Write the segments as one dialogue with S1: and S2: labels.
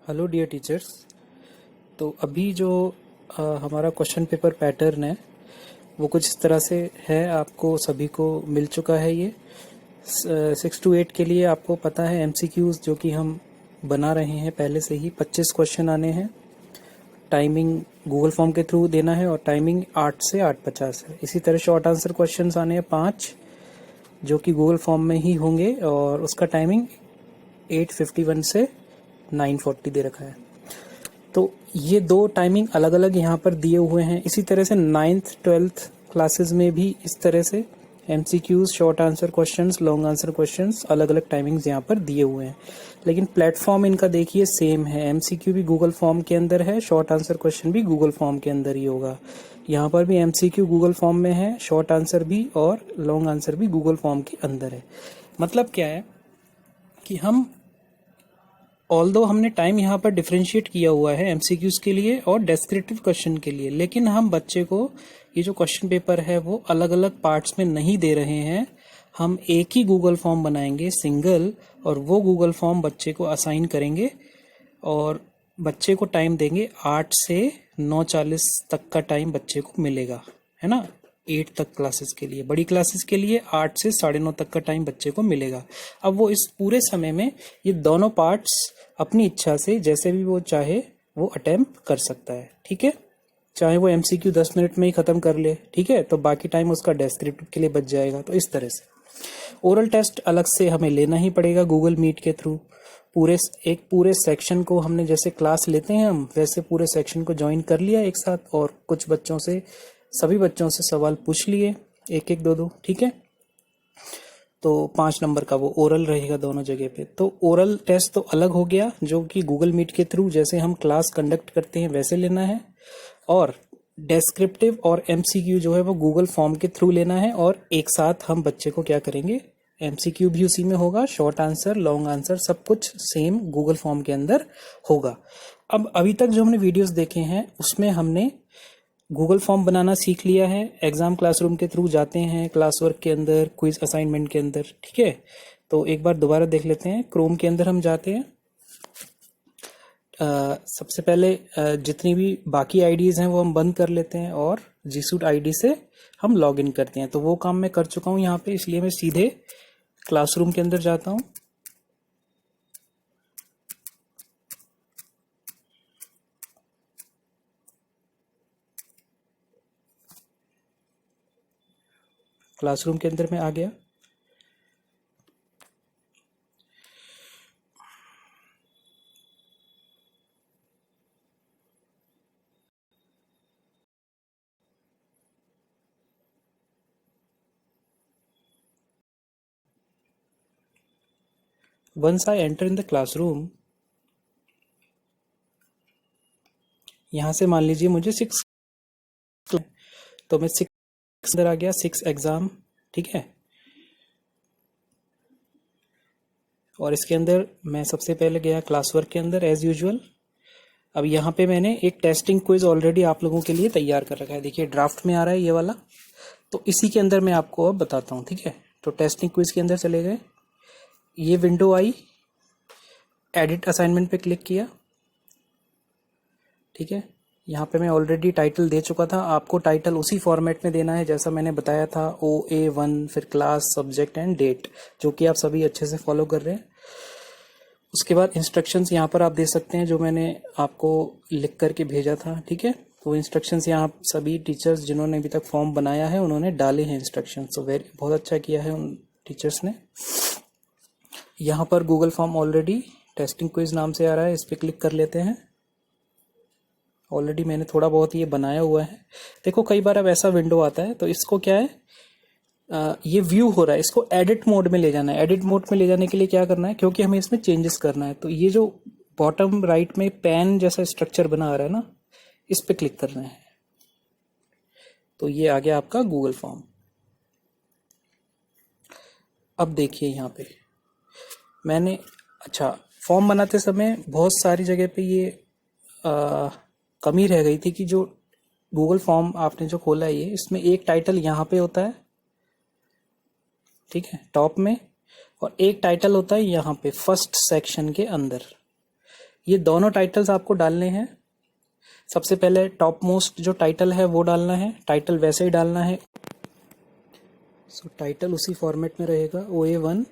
S1: Hello dear teachers. तो अभी जो हमारा क्वेश्चन पेपर पैटर्न है वो कुछ इस तरह से है, आपको सभी को मिल चुका है। ये 6 to 8 के लिए आपको पता है एमसीक्यूज जो कि हम बना रहे हैं पहले से ही। 25 क्वेश्चन आने हैं, टाइमिंग गूगल फॉर्म के थ्रू देना है और टाइमिंग 8 से 8:50 है। इसी तरह शॉर्ट आंसर क्वेश्चंस आने हैं 5 जो कि गूगल फॉर्म में ही होंगे और उसका टाइमिंग 8:51 से 9:40 दे रखा है। तो ये दो टाइमिंग अलग अलग यहाँ पर दिए हुए हैं। इसी तरह से 9th-12th क्लासेस में भी इस तरह से MCQs, short answer questions, long answer questions अलग अलग टाइमिंग्स यहाँ पर दिए हुए हैं। लेकिन प्लेटफॉर्म इनका देखिए सेम है। एमसीक्यू भी गूगल फॉर्म के अंदर है, शॉर्ट आंसर क्वेश्चन भी गूगल फॉर्म के अंदर ही होगा। यहाँ पर भी एमसीक्यू गूगल फॉर्म में है, शॉर्ट आंसर भी और लॉन्ग आंसर भी गूगल फॉर्म के अंदर है। मतलब क्या है कि हम ऑल्दो हमने टाइम यहाँ पर डिफरेंशिएट किया हुआ है एमसीक्यूज के लिए और डेस्क्रिप्टिव क्वेश्चन के लिए, लेकिन हम बच्चे को ये जो क्वेश्चन पेपर है वो अलग अलग पार्ट्स में नहीं दे रहे हैं। हम एक ही गूगल फॉर्म बनाएंगे सिंगल, और वो गूगल फॉर्म बच्चे को असाइन करेंगे और बच्चे को टाइम देंगे 8 से 9:40 तक का टाइम बच्चे को मिलेगा, है ना। 8 तक क्लासेस के लिए, बड़ी क्लासेस के लिए 8 से 9:30 तक का टाइम बच्चे को मिलेगा। अब वो इस पूरे समय में ये दोनों पार्ट्स अपनी इच्छा से जैसे भी वो चाहे वो अटेम्प्ट कर सकता है, ठीक है। चाहे वो एमसीक्यू 10 मिनट में ही खत्म कर ले, ठीक है, तो बाकी टाइम उसका डेस्क्रिप्टिव के लिए बच जाएगा। तो इस तरह से ओरल टेस्ट अलग से हमें लेना ही पड़ेगा गूगल मीट के थ्रू। पूरे सेक्शन को हमने जैसे क्लास लेते हैं हम, वैसे पूरे सेक्शन को ज्वाइन कर लिया एक साथ और कुछ बच्चों से, सभी बच्चों से सवाल पूछ लिए, एक एक दो दो, ठीक है। तो 5 नंबर का वो ओरल रहेगा दोनों जगह पे। तो ओरल टेस्ट तो अलग हो गया जो कि गूगल मीट के थ्रू जैसे हम क्लास कंडक्ट करते हैं वैसे लेना है, और डेस्क्रिप्टिव और एमसीक्यू जो है वो गूगल फॉर्म के थ्रू लेना है। और एक साथ हम बच्चे को क्या करेंगे, एमसीक्यू भी उसी में होगा, शॉर्ट आंसर, लॉन्ग आंसर सब कुछ सेम गूगल फॉर्म के अंदर होगा। अब अभी तक जो हमने वीडियोस देखे हैं उसमें हमने गूगल फॉर्म बनाना सीख लिया है, एग्जाम क्लासरूम के थ्रू जाते हैं, क्लास वर्क के अंदर, क्विज असाइनमेंट के अंदर, ठीक है। तो एक बार दोबारा देख लेते हैं। क्रोम के अंदर हम जाते हैं। सबसे पहले जितनी भी बाकी आईडीज हैं वो हम बंद कर लेते हैं और जीसूट आईडी से हम लॉग इन करते हैं। तो वो काम मैं कर चुका हूँ यहाँ पे, इसलिए मैं सीधे क्लासरूम के अंदर जाता हूँ। क्लासरूम के अंदर मैं आ गया। Once I enter in the classroom, यहाँ से मान लीजिए मुझे 6, तो मैं 6 अंदर आ गया, 6 एग्जाम, ठीक है। और इसके अंदर मैं सबसे पहले गया क्लास वर्क के अंदर एज यूजुअल। अब यहाँ पे मैंने एक टेस्टिंग क्विज ऑलरेडी आप लोगों के लिए तैयार कर रखा है, देखिए ड्राफ्ट में आ रहा है ये वाला। तो इसी के अंदर मैं आपको अब बताता हूँ, ठीक है। तो टेस्टिंग क्विज के अंदर चले गए, ये विंडो आई, एडिट असाइनमेंट पे क्लिक किया, ठीक है। यहाँ पे मैं ऑलरेडी टाइटल दे चुका था, आपको टाइटल उसी फॉर्मेट में देना है जैसा मैंने बताया था, OA1, फिर क्लास, सब्जेक्ट एंड डेट, जो कि आप सभी अच्छे से फॉलो कर रहे हैं। उसके बाद इंस्ट्रक्शंस यहाँ पर आप दे सकते हैं जो मैंने आपको लिख करके भेजा था, ठीक है। तो इंस्ट्रक्शंस यहाँ सभी टीचर्स जिन्होंने अभी तक फॉर्म बनाया है उन्होंने डाले हैं इंस्ट्रक्शंस, तो बहुत अच्छा किया है उन टीचर्स ने। यहाँ पर Google form already testing quiz नाम से आ रहा है, इस पर क्लिक कर लेते हैं। ऑलरेडी मैंने थोड़ा बहुत ये बनाया हुआ है। देखो कई बार अब ऐसा विंडो आता है, तो इसको क्या है, ये व्यू हो रहा है, इसको एडिट मोड में ले जाना है। एडिट मोड में ले जाने के लिए क्या करना है, क्योंकि हमें इसमें चेंजेस करना है, तो ये जो बॉटम राइट में पैन जैसा स्ट्रक्चर बना आ रहा है ना, इस पे क्लिक करना है। तो ये आ गया आपका गूगल फॉर्म। अब देखिए यहाँ पे मैंने, अच्छा, फॉर्म बनाते समय बहुत सारी जगह पे ये कमी रह गई थी कि जो गूगल फॉर्म आपने जो खोला है ये, इसमें एक टाइटल यहाँ पे होता है, ठीक है, टॉप में, और एक टाइटल होता है यहाँ पे फर्स्ट सेक्शन के अंदर। ये दोनों टाइटल्स आपको डालने हैं। सबसे पहले टॉप मोस्ट जो टाइटल है वो डालना है, टाइटल वैसे ही डालना है। सो टाइटल उसी फॉर्मेट में रहेगा, OA1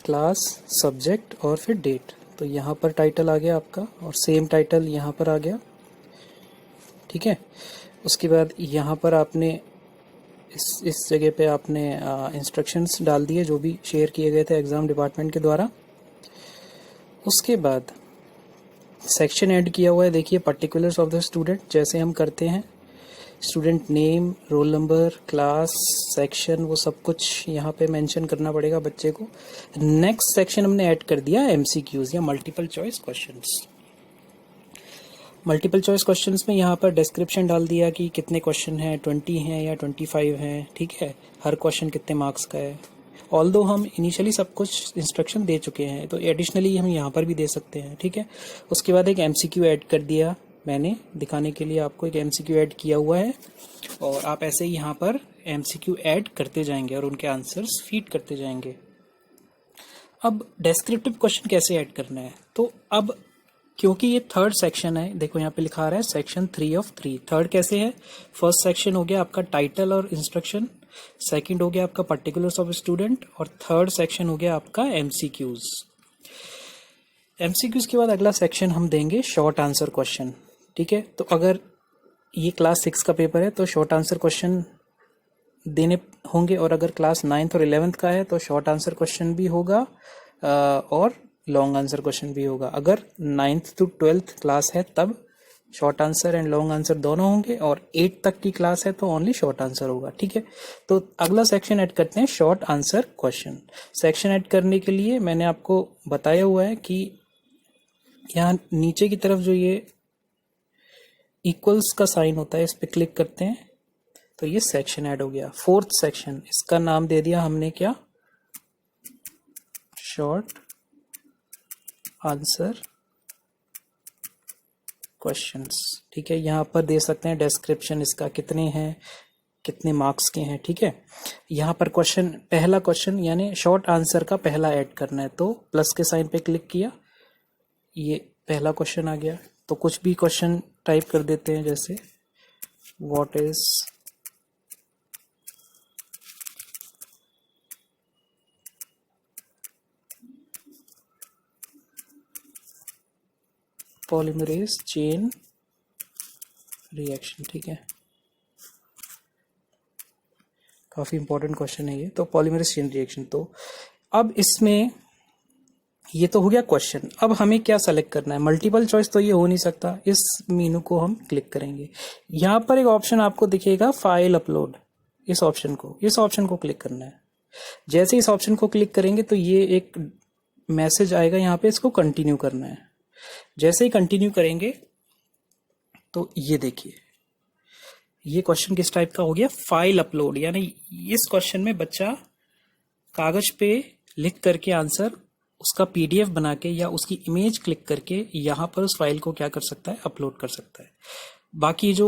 S1: क्लास सब्जेक्ट और फिर डेट। तो यहाँ पर टाइटल आ गया आपका और सेम टाइटल यहाँ पर आ गया, ठीक है। उसके बाद यहाँ पर आपने इस जगह पे आपने इंस्ट्रक्शंस डाल दिए जो भी शेयर किए गए थे एग्ज़ाम डिपार्टमेंट के द्वारा। उसके बाद सेक्शन ऐड किया हुआ है, देखिए पर्टिकुलर्स ऑफ द स्टूडेंट, जैसे हम करते हैं student name, roll number, class, section, वो सब कुछ यहाँ पे मेंशन करना पड़ेगा बच्चे को। नेक्स्ट सेक्शन हमने ऐड कर दिया MCQs या multiple choice questions. Multiple choice questions में यहाँ पर डिस्क्रिप्शन डाल दिया कि कितने क्वेश्चन हैं, 20 हैं या 25 हैं, ठीक है। हर क्वेश्चन कितने मार्क्स का है। ऑल्दो हम इनिशियली सब कुछ इंस्ट्रक्शन दे चुके हैं, तो एडिशनली हम यहाँ पर भी दे सकते हैं, ठीक है। उसके बाद एक MCQ ऐड कर दिया मैंने, दिखाने के लिए आपको एक MCQ ऐड किया हुआ है, और आप ऐसे ही यहाँ पर MCQ ऐड करते जाएंगे और उनके आंसर्स फीड करते जाएंगे। अब डेस्क्रिप्टिव क्वेश्चन कैसे ऐड करना है, तो अब क्योंकि ये थर्ड सेक्शन है, देखो यहाँ पे लिखा रहा है सेक्शन 3 of 3। थर्ड कैसे है, फर्स्ट सेक्शन हो गया आपका टाइटल और इंस्ट्रक्शन, सेकंड हो गया आपका पर्टिकुलर्स ऑफ स्टूडेंट, और थर्ड सेक्शन हो गया आपका MCQs। MCQs के बाद अगला सेक्शन हम देंगे शॉर्ट आंसर क्वेश्चन, ठीक है। तो अगर ये क्लास 6 का पेपर है तो शॉर्ट आंसर क्वेश्चन देने होंगे, और अगर क्लास 9th और 11th का है तो शॉर्ट आंसर क्वेश्चन भी होगा और लॉन्ग आंसर क्वेश्चन भी होगा। अगर 9th to 12th क्लास है तब short answer and long answer दोनों होंगे, और 8 तक की क्लास है तो ओनली शॉर्ट आंसर होगा, ठीक है। तो अगला सेक्शन ऐड करते हैं short answer question. Section add करने के लिए मैंने आपको बताया हुआ है कि यहाँ नीचे की तरफ जो ये इक्वल्स का साइन होता है, इस पे क्लिक करते हैं तो ये सेक्शन ऐड हो गया। फोर्थ सेक्शन, इसका नाम दे दिया हमने क्या, शॉर्ट आंसर क्वेश्चंस, ठीक है। यहाँ पर दे सकते हैं डिस्क्रिप्शन इसका, कितने हैं, कितने मार्क्स के हैं, ठीक है। यहाँ पर क्वेश्चन, पहला क्वेश्चन यानी शॉर्ट आंसर का पहला ऐड करना है, तो प्लस के साइन पे क्लिक किया, ये पहला क्वेश्चन आ गया। तो कुछ भी क्वेश्चन टाइप कर देते हैं, जैसे what is polymerase chain reaction, ठीक है। काफी इंपॉर्टेंट क्वेश्चन है ये, तो पॉलीमरेज चेन रिएक्शन। तो अब इसमें ये तो हो गया क्वेश्चन। अब हमें क्या सेलेक्ट करना है, मल्टीपल चॉइस तो ये हो नहीं सकता, इस मीनू को हम क्लिक करेंगे। यहाँ पर एक ऑप्शन आपको दिखेगा फाइल अपलोड, इस ऑप्शन को क्लिक करना है। जैसे इस ऑप्शन को क्लिक करेंगे तो ये एक मैसेज आएगा, यहाँ पे इसको कंटिन्यू करना है। जैसे ही कंटिन्यू करेंगे तो ये देखिए, ये क्वेश्चन किस टाइप का हो गया, फाइल अपलोड, यानी इस क्वेश्चन में बच्चा कागज पे लिख करके आंसर उसका PDF बना के या उसकी इमेज क्लिक करके यहाँ पर उस फाइल को क्या कर सकता है, अपलोड कर सकता है। बाकी जो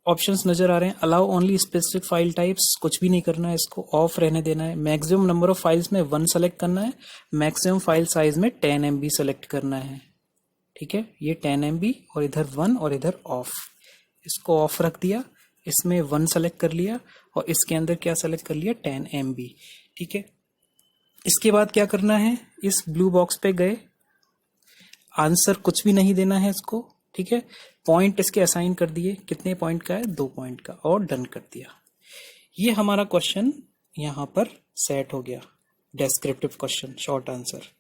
S1: ऑप्शंस नजर आ रहे हैं, allow only specific file types, कुछ भी नहीं करना है, इसको ऑफ रहने देना है। मैक्सिमम नंबर ऑफ फाइल्स में 1 सेलेक्ट करना है, मैक्सिमम फाइल साइज में 10 MB सेलेक्ट करना है, ठीक है। ये 10 MB और इधर 1 और इधर ऑफ, इसको ऑफ रख दिया, इसमें 1 सेलेक्ट कर लिया और इसके अंदर क्या सेलेक्ट कर लिया, 10 MB, ठीक है। इसके बाद क्या करना है, इस ब्लू बॉक्स पे गए, आंसर कुछ भी नहीं देना है इसको, ठीक है। पॉइंट इसके असाइन कर दिए, कितने पॉइंट का है, 2 पॉइंट का, और डन कर दिया। ये हमारा क्वेश्चन यहाँ पर सेट हो गया, डेस्क्रिप्टिव क्वेश्चन शॉर्ट आंसर।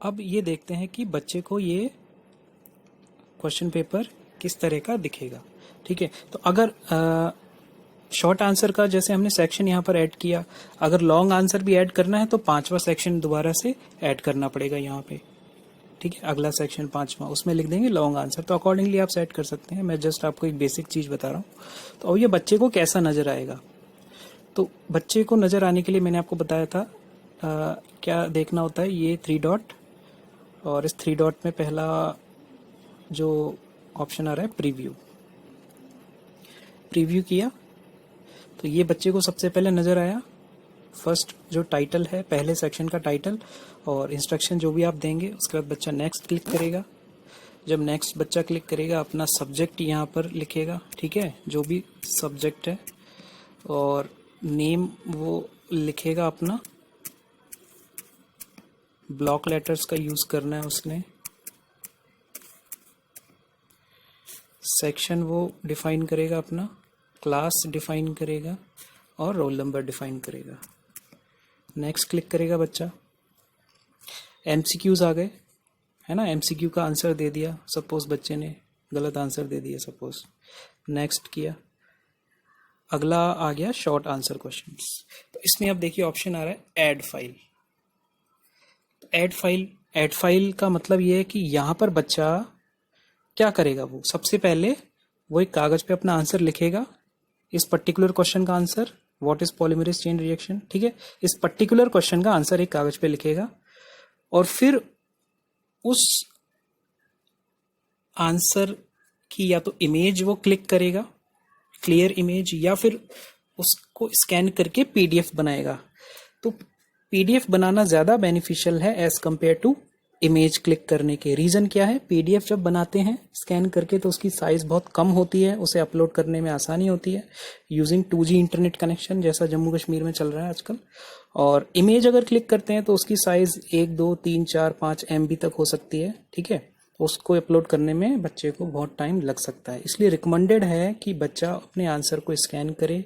S1: अब ये देखते हैं कि बच्चे को ये क्वेश्चन पेपर किस तरह का दिखेगा, ठीक है। तो अगर शॉर्ट आंसर का जैसे हमने सेक्शन यहाँ पर ऐड किया, अगर लॉन्ग आंसर भी ऐड करना है तो 5वां सेक्शन दोबारा से ऐड करना पड़ेगा यहाँ पे, ठीक है। अगला सेक्शन 5वां, उसमें लिख देंगे लॉन्ग आंसर, तो अकॉर्डिंगली आप सेट कर सकते हैं। मैं जस्ट आपको एक बेसिक चीज बता रहा हूँ। तो अब ये बच्चे को कैसा नजर आएगा, तो बच्चे को नजर आने के लिए मैंने आपको बताया था क्या देखना होता है, ये 3 डॉट, और इस 3 डॉट में पहला जो ऑप्शन आ रहा है प्रीव्यू, प्रीव्यू किया तो ये बच्चे को सबसे पहले नजर आया फर्स्ट जो टाइटल है, पहले सेक्शन का टाइटल और इंस्ट्रक्शन जो भी आप देंगे, उसके बाद बच्चा नेक्स्ट क्लिक करेगा। जब नेक्स्ट बच्चा क्लिक करेगा अपना सब्जेक्ट यहाँ पर लिखेगा, ठीक है, जो भी सब्जेक्ट है, और नेम वो लिखेगा अपना, ब्लॉक लेटर्स का यूज़ करना है उसने। सेक्शन वो डिफाइन करेगा अपना, क्लास डिफाइन करेगा और रोल नंबर डिफाइन करेगा। नेक्स्ट क्लिक करेगा बच्चा। एमसीक्यूज आ गए, है ना, एमसीक्यू का आंसर दे दिया, सपोज बच्चे ने गलत आंसर दे दिया सपोज, नेक्स्ट किया। अगला आ गया शॉर्ट आंसर क्वेश्चंस। तो इसमें अब देखिए ऑप्शन आ रहा है ऐड फाइल। ऐड फाइल का मतलब ये है कि यहाँ पर बच्चा क्या करेगा, वो सबसे पहले वो एक कागज पे अपना आंसर लिखेगा, इस पर्टिकुलर क्वेश्चन का answer, what is polymerase chain reaction, ठीक है, इस पर्टिकुलर क्वेश्चन का आंसर एक कागज पे लिखेगा और फिर उस आंसर की या तो इमेज वो क्लिक करेगा, क्लियर इमेज, या फिर उसको स्कैन करके पीडीएफ बनाएगा। तो पीडीएफ बनाना ज़्यादा बेनिफिशियल है as compare to image click करने के। रीज़न क्या है, पीडीएफ जब बनाते हैं स्कैन करके तो उसकी साइज़ बहुत कम होती है, उसे अपलोड करने में आसानी होती है यूजिंग 2G इंटरनेट कनेक्शन, जैसा जम्मू कश्मीर में चल रहा है आजकल। और इमेज अगर क्लिक करते हैं तो उसकी साइज़ 1, 2, 3, 4, 5 MB तक हो सकती है, ठीक है, उसको अपलोड करने में बच्चे को बहुत टाइम लग सकता है। इसलिए रिकमेंडेड है कि बच्चा अपने आंसर को स्कैन करे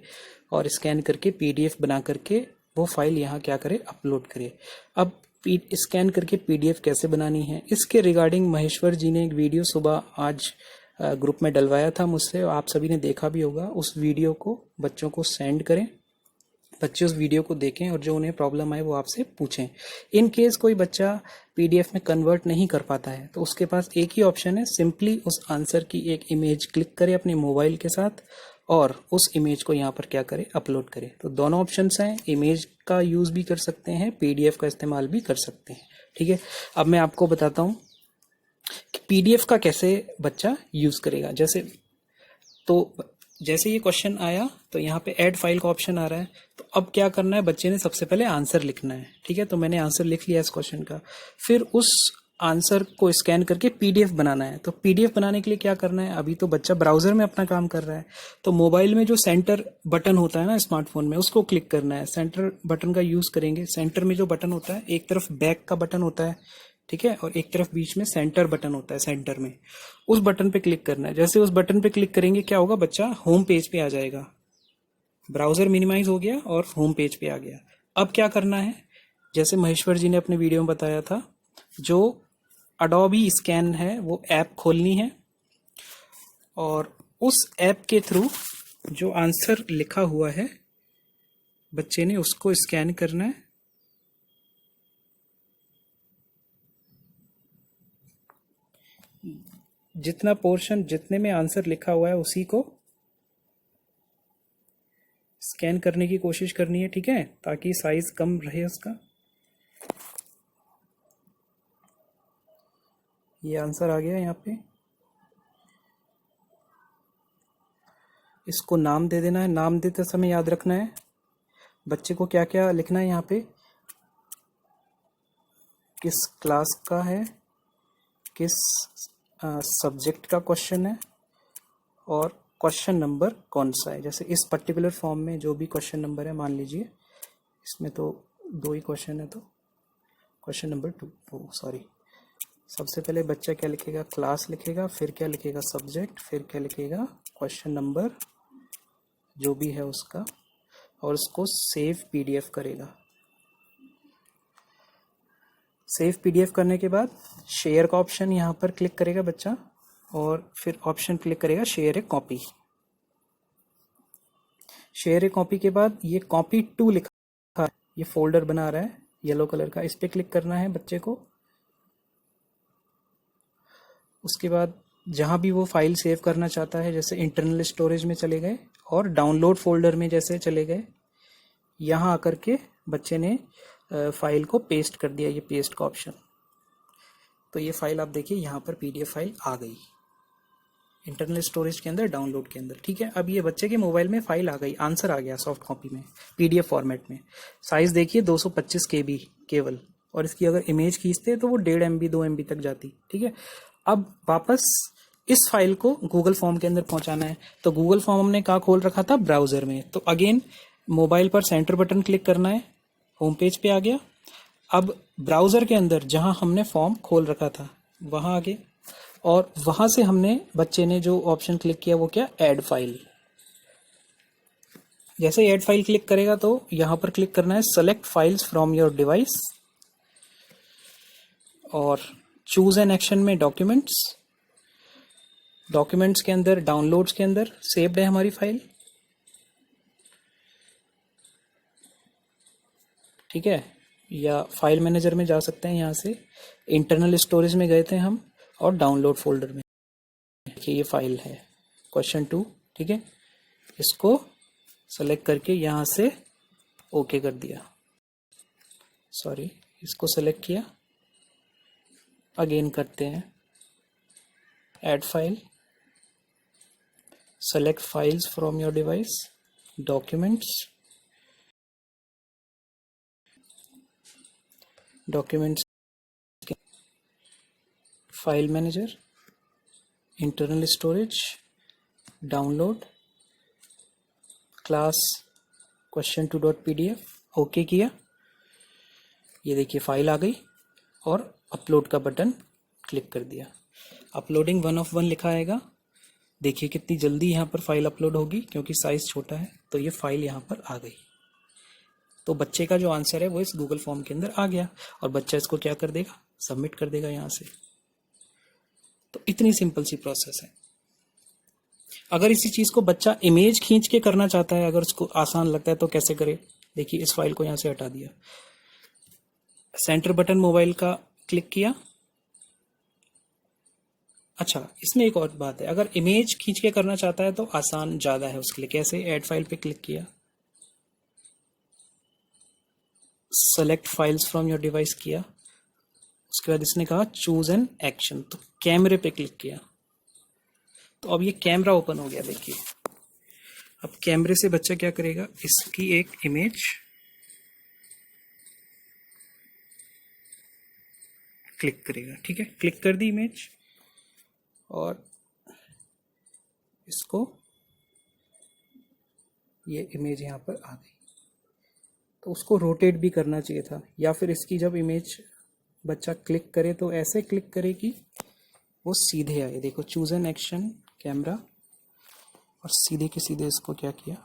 S1: और स्कैन करके पीडीएफ बना करके वो फाइल यहाँ क्या करे, अपलोड करे। अब स्कैन करके पीडीएफ कैसे बनानी है, इसके रिगार्डिंग महेश्वर जी ने एक वीडियो सुबह आज ग्रुप में डलवाया था मुझसे, आप सभी ने देखा भी होगा। उस वीडियो को बच्चों को सेंड करें, बच्चे उस वीडियो को देखें और जो उन्हें प्रॉब्लम आए वो आपसे पूछें। इन केस कोई बच्चा पीडीएफ में कन्वर्ट नहीं कर पाता है तो उसके पास एक ही ऑप्शन है, सिंपली उस आंसर की एक इमेज क्लिक करे अपने मोबाइल के साथ और उस इमेज को यहाँ पर क्या करे, अपलोड करे। तो दोनों ऑप्शंस हैं, इमेज का यूज़ भी कर सकते हैं, पीडीएफ का इस्तेमाल भी कर सकते हैं, ठीक है। अब मैं आपको बताता हूँ कि पीडीएफ का कैसे बच्चा यूज़ करेगा। जैसे ये क्वेश्चन आया तो यहाँ पे ऐड फाइल का ऑप्शन आ रहा है, तो अब क्या करना है, बच्चे ने सबसे पहले आंसर लिखना है, ठीक है। तो मैंने आंसर लिख लिया इस क्वेश्चन का, फिर उस आंसर को स्कैन करके पीडीएफ बनाना है। तो पीडीएफ बनाने के लिए क्या करना है, अभी तो बच्चा ब्राउजर में अपना काम कर रहा है, तो मोबाइल में जो सेंटर बटन होता है ना स्मार्टफोन में, उसको क्लिक करना है, सेंटर बटन का यूज़ करेंगे। सेंटर में जो बटन होता है, एक तरफ बैक का बटन होता है, ठीक है, और एक तरफ बीच में सेंटर बटन होता है, सेंटर में उस बटन पे क्लिक करना है। जैसे उस बटन पे क्लिक करेंगे क्या होगा, बच्चा होम पेज पे आ जाएगा, ब्राउजर मिनिमाइज हो गया और होम पेज पे आ गया। अब क्या करना है, जैसे महेश्वर जी ने अपने वीडियो में बताया था, जो अडोबी स्कैन है वो ऐप खोलनी है और उस ऐप के थ्रू जो आंसर लिखा हुआ है बच्चे ने उसको स्कैन करना है। जितना पोर्शन, जितने में आंसर लिखा हुआ है उसी को स्कैन करने की कोशिश करनी है, ठीक है, ताकि साइज कम रहे उसका। ये आंसर आ गया यहाँ पे, इसको नाम दे देना है। नाम देते समय याद रखना है बच्चे को क्या क्या लिखना है यहाँ पे, किस क्लास का है, किस सब्जेक्ट का क्वेश्चन है और क्वेश्चन नंबर कौन सा है। जैसे इस पर्टिकुलर फॉर्म में जो भी क्वेश्चन नंबर है, मान लीजिए इसमें तो 2 ही क्वेश्चन है, तो क्वेश्चन नंबर 2, सॉरी। सबसे पहले बच्चा क्या लिखेगा, क्लास लिखेगा, फिर क्या लिखेगा, सब्जेक्ट, फिर क्या लिखेगा, क्वेश्चन नंबर जो भी है उसका, और उसको सेव पीडीएफ करेगा। सेव पीडीएफ करने के बाद शेयर का ऑप्शन यहाँ पर क्लिक करेगा बच्चा और फिर ऑप्शन क्लिक करेगा शेयर ए कॉपी। शेयर ए कॉपी के बाद ये कॉपी टू लिखा है, ये फोल्डर बना रहा है येलो कलर का, इस पर क्लिक करना है बच्चे को। उसके बाद जहाँ भी वो फाइल सेव करना चाहता है, जैसे इंटरनल स्टोरेज में चले गए और डाउनलोड फोल्डर में जैसे चले गए, यहाँ आकर के बच्चे ने फाइल को पेस्ट कर दिया, ये पेस्ट का ऑप्शन। तो ये फाइल आप देखिए यहाँ पर पीडीएफ फाइल आ गई। इंटरनल स्टोरेज के अंदर, डाउनलोड के अंदर, ठीक है। अब ये बच्चे के मोबाइल में फाइल आ गई, आंसर आ गया सॉफ्ट कॉपी में, पीडीएफ फॉर्मेट में। साइज देखिए 225 KB केवल, और इसकी अगर इमेज खींचते तो वो 1.5 MB 2 MB तक जाती, ठीक है। अब वापस इस फाइल को गूगल फॉर्म के अंदर पहुंचाना है, तो गूगल फॉर्म हमने कहाँ खोल रखा था, ब्राउजर में। तो अगेन मोबाइल पर सेंटर बटन क्लिक करना है, होम पेज पे आ गया। अब ब्राउजर के अंदर जहां हमने फॉर्म खोल रखा था वहां आगे, और वहां से हमने, बच्चे ने जो ऑप्शन क्लिक किया वो क्या, ऐड फाइल। जैसे ऐड फाइल क्लिक करेगा तो यहां पर क्लिक करना है select files from your device, और चूज एन एक्शन में डॉक्यूमेंट्स, डॉक्यूमेंट्स के अंदर, डाउनलोड्स के अंदर सेव्ड है हमारी फाइल, ठीक है। या फाइल मैनेजर में जा सकते हैं, यहाँ से इंटरनल स्टोरेज में गए थे हम, और डाउनलोड फोल्डर में देखिए ये फाइल है क्वेश्चन 2, ठीक है। इसको सेलेक्ट करके यहाँ से ओके कर दिया, सॉरी इसको सेलेक्ट किया, अगेन करते हैं add file, select files from your device, documents, documents, file manager, internal storage, download, class question2.pdf, okay किया। ये देखिए फाइल आ गई, और अपलोड का बटन क्लिक कर दिया। अपलोडिंग 1 of 1 लिखा आएगा, देखिए कितनी जल्दी यहाँ पर फाइल अपलोड होगी, क्योंकि साइज छोटा है। तो ये फाइल यहाँ पर आ गई, तो बच्चे का जो आंसर है वो इस गूगल फॉर्म के अंदर आ गया, और बच्चा इसको क्या कर देगा, सबमिट कर देगा यहाँ से। तो इतनी सिंपल सी प्रोसेस है। अगर इसी चीज को बच्चा इमेज खींच के करना चाहता है, अगर उसको आसान लगता है तो कैसे करे, देखिए इस फाइल को यहाँ से हटा दिया, सेंटर बटन मोबाइल का क्लिक किया। अच्छा, इसमें एक और बात है, अगर इमेज खींच के करना चाहता है तो आसान ज्यादा है उसके लिए। कैसे, ऐड फाइल पे क्लिक किया, select files from your device किया, उसके बाद इसने कहा चूज एन एक्शन, तो कैमरे पे क्लिक किया, तो अब ये कैमरा ओपन हो गया। देखिए अब कैमरे से बच्चा क्या करेगा, इसकी एक इमेज क्लिक करेगा, ठीक है। क्लिक कर दी इमेज, और इसको, ये इमेज यहाँ पर आ गई, तो उसको रोटेट भी करना चाहिए था, या फिर इसकी जब इमेज बच्चा क्लिक करे तो ऐसे क्लिक करे कि वो सीधे आए। देखो चूज एन एक्शन, कैमरा, और सीधे के सीधे इसको क्या किया,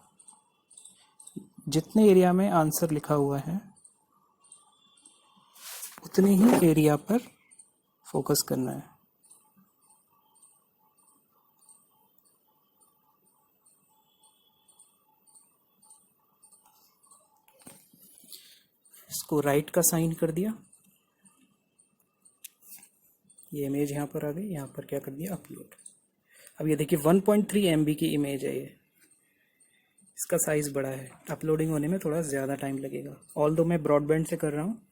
S1: जितने एरिया में आंसर लिखा हुआ है उतने ही एरिया पर फोकस करना है। इसको राइट का साइन कर दिया, ये इमेज यहाँ पर आ गई, यहाँ पर क्या कर दिया, अपलोड। अब ये देखिए 1.3 MB की इमेज है ये, इसका साइज बड़ा है, अपलोडिंग होने में थोड़ा ज़्यादा टाइम लगेगा। ऑल दो मैं ब्रॉडबैंड से कर रहा हूँ,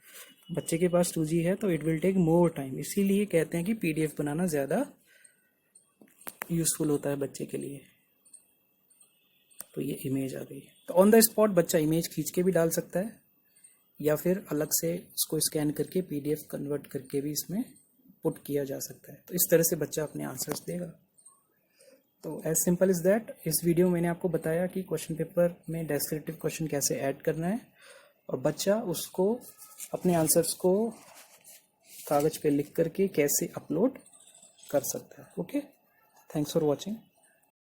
S1: बच्चे के पास 2G है तो it will take more time, इसीलिए कहते हैं कि PDF बनाना ज़्यादा यूजफुल होता है बच्चे के लिए। तो ये इमेज आ गई, तो ऑन द स्पॉट बच्चा इमेज खींच के भी डाल सकता है, या फिर अलग से उसको स्कैन करके PDF कन्वर्ट करके भी इसमें पुट किया जा सकता है। तो इस तरह से बच्चा अपने आंसर्स देगा। तो एज सिंपल इज दैट, इस वीडियो मैंने आपको बताया कि क्वेश्चन पेपर में डेस्क्रिप्टिव क्वेश्चन कैसे ऐड करना है, और बच्चा उसको अपने आंसर्स को कागज पे लिख करके कैसे अपलोड कर सकता है। Okay, thanks for watching.